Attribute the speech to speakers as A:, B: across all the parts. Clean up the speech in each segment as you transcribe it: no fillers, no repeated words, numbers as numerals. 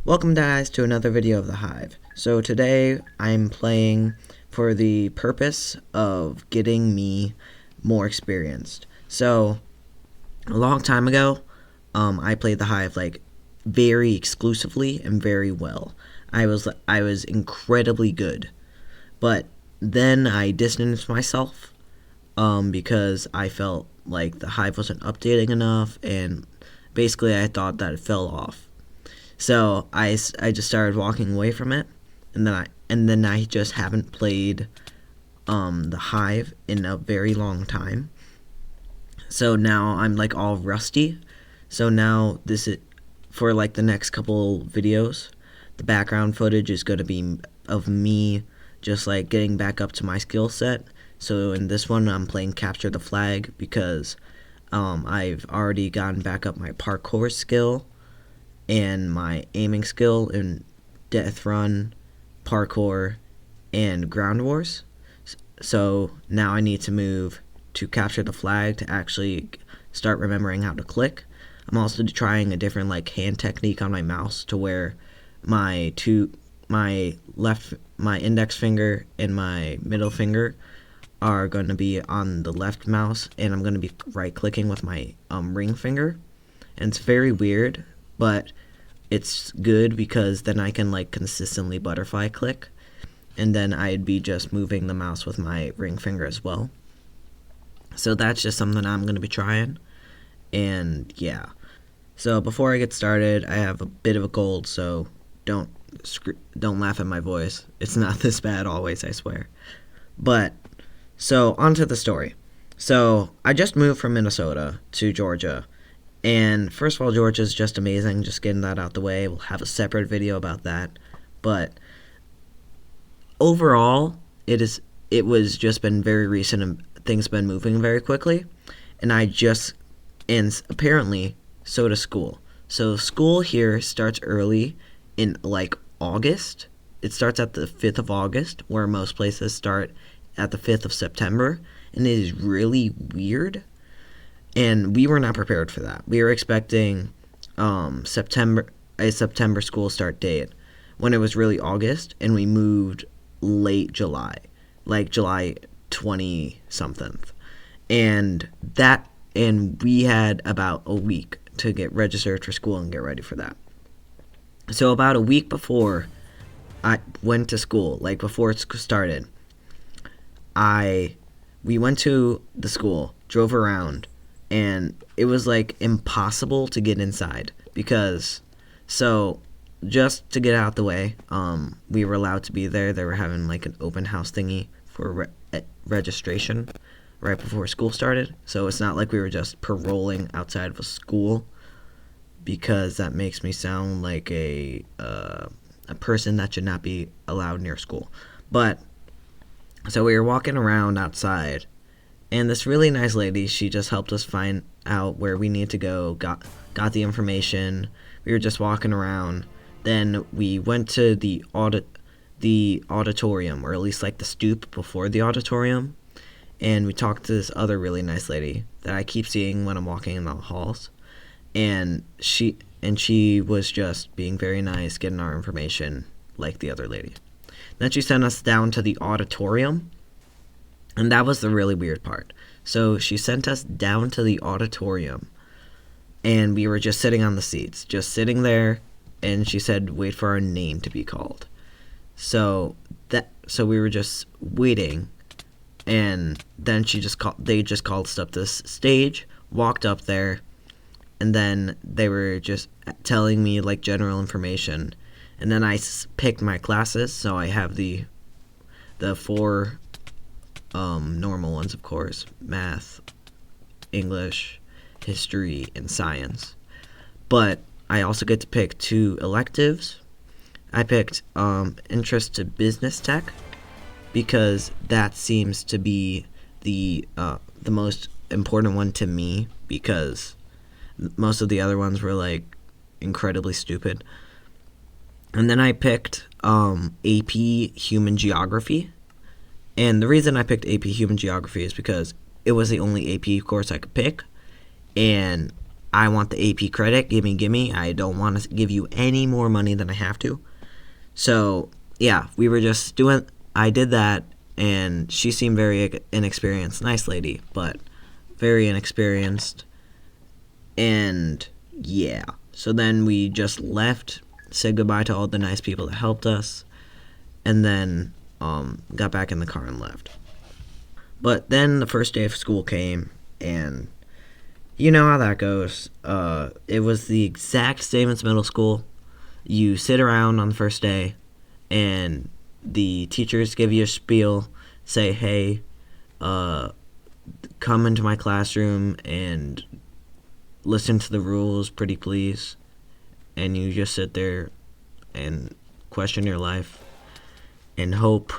A: Welcome guys to another video of the Hive. So today I'm playing for the purpose of getting me more experienced. So a long time ago, I played the Hive like very exclusively and very well. I was incredibly good, but then I distanced myself because I felt like the Hive wasn't updating enough, and basically I thought that it fell off. So I just started walking away from it, and then I just haven't played the Hive in a very long time. So now I'm like all rusty. So now this is for like the next couple videos. The background footage is going to be of me just like getting back up to my skill set. So in this one I'm playing capture the flag because I've already gotten back up my parkour skill and my aiming skill in Death Run, parkour, and Ground Wars. So now I need to move to capture the flag to actually start remembering how to click. I'm also trying a different like hand technique on my mouse to where my index finger and my middle finger are going to be on the left mouse, and I'm going to be right clicking with my ring finger. And it's very weird, but it's good because then I can like consistently butterfly click, and then I'd be just moving the mouse with my ring finger as well. So that's just something I'm going to be trying. And yeah, so before I get started, I have a bit of a cold, so don't laugh at my voice. It's not this bad always, I swear. But so onto the story. So I just moved from Minnesota to Georgia. And first of all, Georgia's just amazing. Just getting that out the way. We'll have a separate video about that. But overall, it was just been very recent, and things been moving very quickly. And apparently so does school. So school here starts early in like August. It starts at the 5th of August, where most places start at the 5th of September. And it is really weird. And we were not prepared for that. We were expecting a September school start date when it was really August, and we moved late July, like July 20-something. And we had about a week to get registered for school and get ready for that. So about a week before I went to school, like before it started, we went to the school, drove around, and it was like impossible to get inside because, so just to get out the way, we were allowed to be there. They were having like an open house thingy for registration right before school started. So it's not like we were just paroling outside of a school, because that makes me sound like a person that should not be allowed near school. But so we were walking around outside, and this really nice lady, she just helped us find out where we need to go, got the information. We were just walking around. Then we went to the auditorium, or at least like the stoop before the auditorium, and we talked to this other really nice lady that I keep seeing when I'm walking in the halls. And she was just being very nice, getting our information like the other lady. Then she sent us down to the auditorium, and that was the really weird part. So she sent us down to the auditorium, and we were just sitting on the seats, just sitting there, and she said, wait for our name to be called. So we were just waiting, and then they just called us up to this stage, walked up there, and then they were just telling me like general information. And then I picked my classes, so I have the four normal ones, of course: math, English, history, and science. But I also get to pick 2 electives. I picked interest to business tech because that seems to be the most important one to me, because most of the other ones were like incredibly stupid. And then I picked AP Human Geography. And the reason I picked AP Human Geography is because it was the only AP course I could pick. And I want the AP credit, gimme. I don't want to give you any more money than I have to. So, yeah, we were just doing, I did that, and she seemed very inexperienced. Nice lady, but very inexperienced. And, yeah. So then we just left, said goodbye to all the nice people that helped us, and then got back in the car and left. But then the first day of school came, and you know how that goes. It was the exact same as middle school. You sit around on the first day, and the teachers give you a spiel, say, hey, come into my classroom and listen to the rules, pretty please. And you just sit there and question your life and hope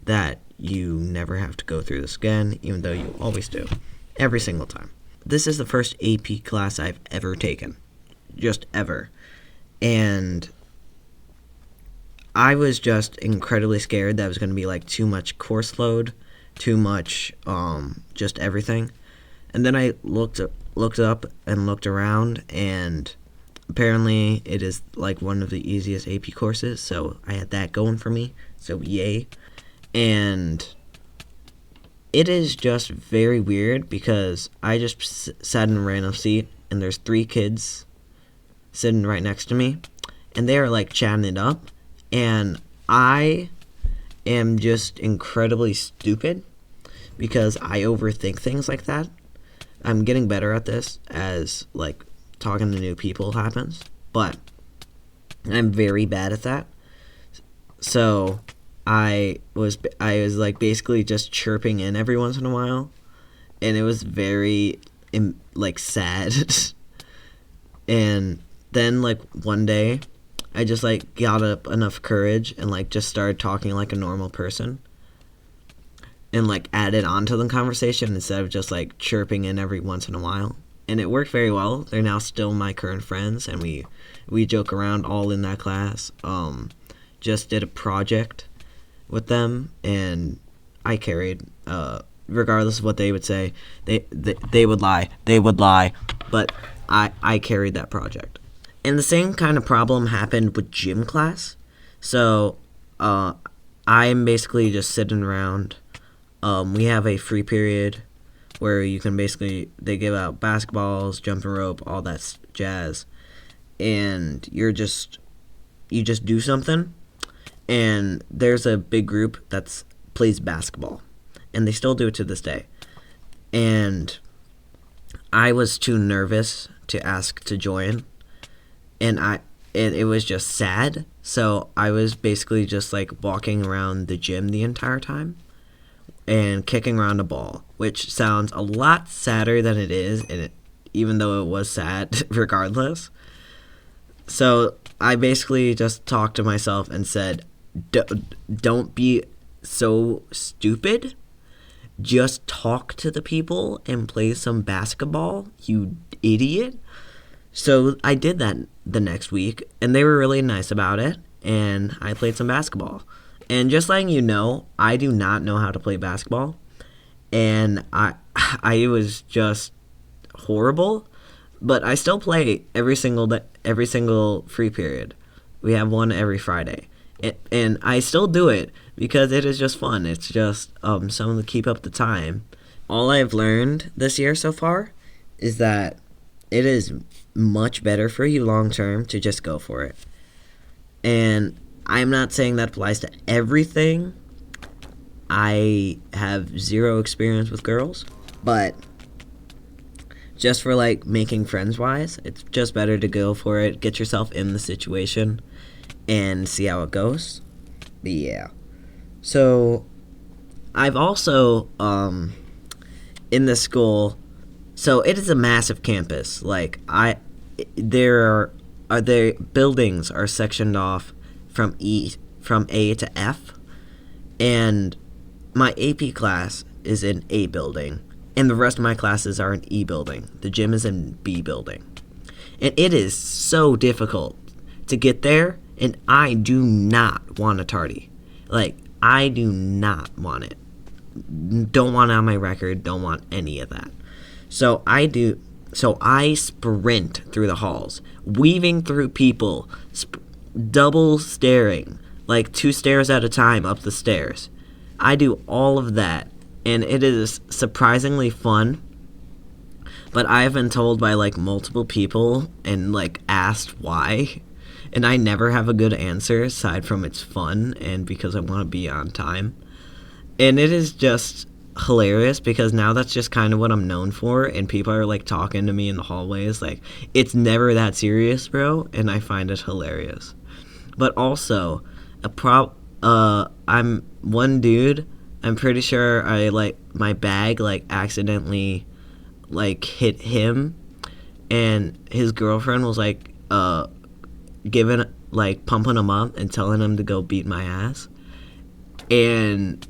A: that you never have to go through this again, even though you always do, every single time. This is the first AP class I've ever taken, just ever. And I was just incredibly scared that it was going to be like too much course load, too much just everything. And then I looked up and looked around, and apparently it is like one of the easiest AP courses, so I had that going for me, so yay. And it is just very weird because I just sat in a random seat, and there's 3 kids sitting right next to me, and they are like chatting it up, and I am just incredibly stupid because I overthink things like that. I'm getting better at this as like talking to new people happens, but I'm very bad at that. So I was like basically just chirping in every once in a while, and it was very like sad. And then like one day I just like got up enough courage and like just started talking like a normal person and like added on to the conversation instead of just like chirping in every once in a while. And it worked very well. They're now still my current friends, and we joke around all in that class. Just did a project with them, and I carried, regardless of what they would say. They would lie, but I carried that project. And the same kind of problem happened with gym class. So I'm basically just sitting around. We have a free period where you can basically, they give out basketballs, jumping rope, all that jazz, and you just do something. And there's a big group that plays basketball, and they still do it to this day. And I was too nervous to ask to join, and it was just sad. So I was basically just like walking around the gym the entire time and kicking around a ball, which sounds a lot sadder than it is, and even though it was sad regardless. So I basically just talked to myself and said, don't be so stupid. Just talk to the people and play some basketball, you idiot. So I did that the next week, and they were really nice about it, and I played some basketball. And just letting you know, I do not know how to play basketball, and I was just horrible, but I still play every single day, every single free period. We have one every Friday, and I still do it because it is just fun. It's just something to keep up the time. All I've learned this year so far is that it is much better for you long term to just go for it. And I'm not saying that applies to everything. I have zero experience with girls, but just for like making friends wise, it's just better to go for it, get yourself in the situation, and see how it goes. But yeah. So I've also in the school, so it is a massive campus. Like there buildings are sectioned off from A to F, and my AP class is in A building, and the rest of my classes are in E building. The gym is in B building, and it is so difficult to get there, and I do not want a tardy. Like, I do not want it. Don't want it on my record, don't want any of that. So So I sprint through the halls, weaving through people, double staring, like 2 stairs at a time up the stairs. I do all of that, and it is surprisingly fun. But I have been told by like multiple people and like asked why, and I never have a good answer aside from it's fun and because I want to be on time. And it is just hilarious because now that's just kind of what I'm known for, and people are like talking to me in the hallways like it's never that serious, bro, and I find it hilarious. But also, I'm one dude. I'm pretty sure I like my bag like accidentally like hit him, and his girlfriend was like giving like pumping him up and telling him to go beat my ass, and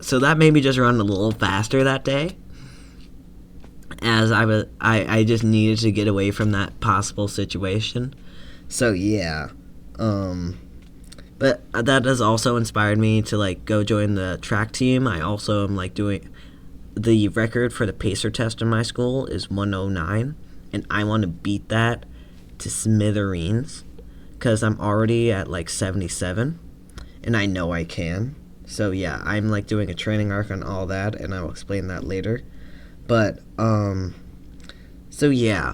A: so that made me just run a little faster that day, as I just needed to get away from that possible situation. So yeah, but that has also inspired me to like go join the track team. I also am like doing the record for the pacer test in my school is 109, and I want to beat that to smithereens because I'm already at like 77, and I know I can. So yeah, I'm like doing a training arc on all that, and I'll explain that later. But so yeah,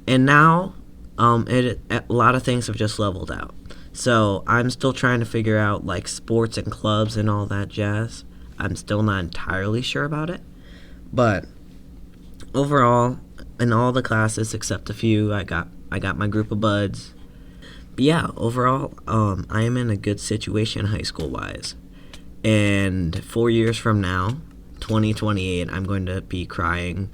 A: and now a lot of things have just leveled out. So I'm still trying to figure out like sports and clubs and all that jazz. I'm still not entirely sure about it, but overall, in all the classes except a few, I got my group of buds. But yeah, overall, I am in a good situation high school wise. And 4 years from now, 2028, I'm going to be crying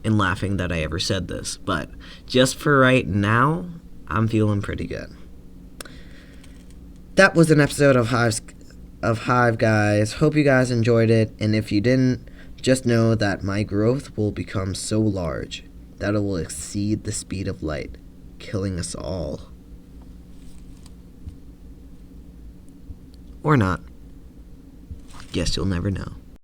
A: and laughing that I ever said this. But just for right now, I'm feeling pretty good. That was an episode of Hive, guys. Hope you guys enjoyed it. And if you didn't, just know that my growth will become so large that it will exceed the speed of light, killing us all. Or not. Guess you'll never know.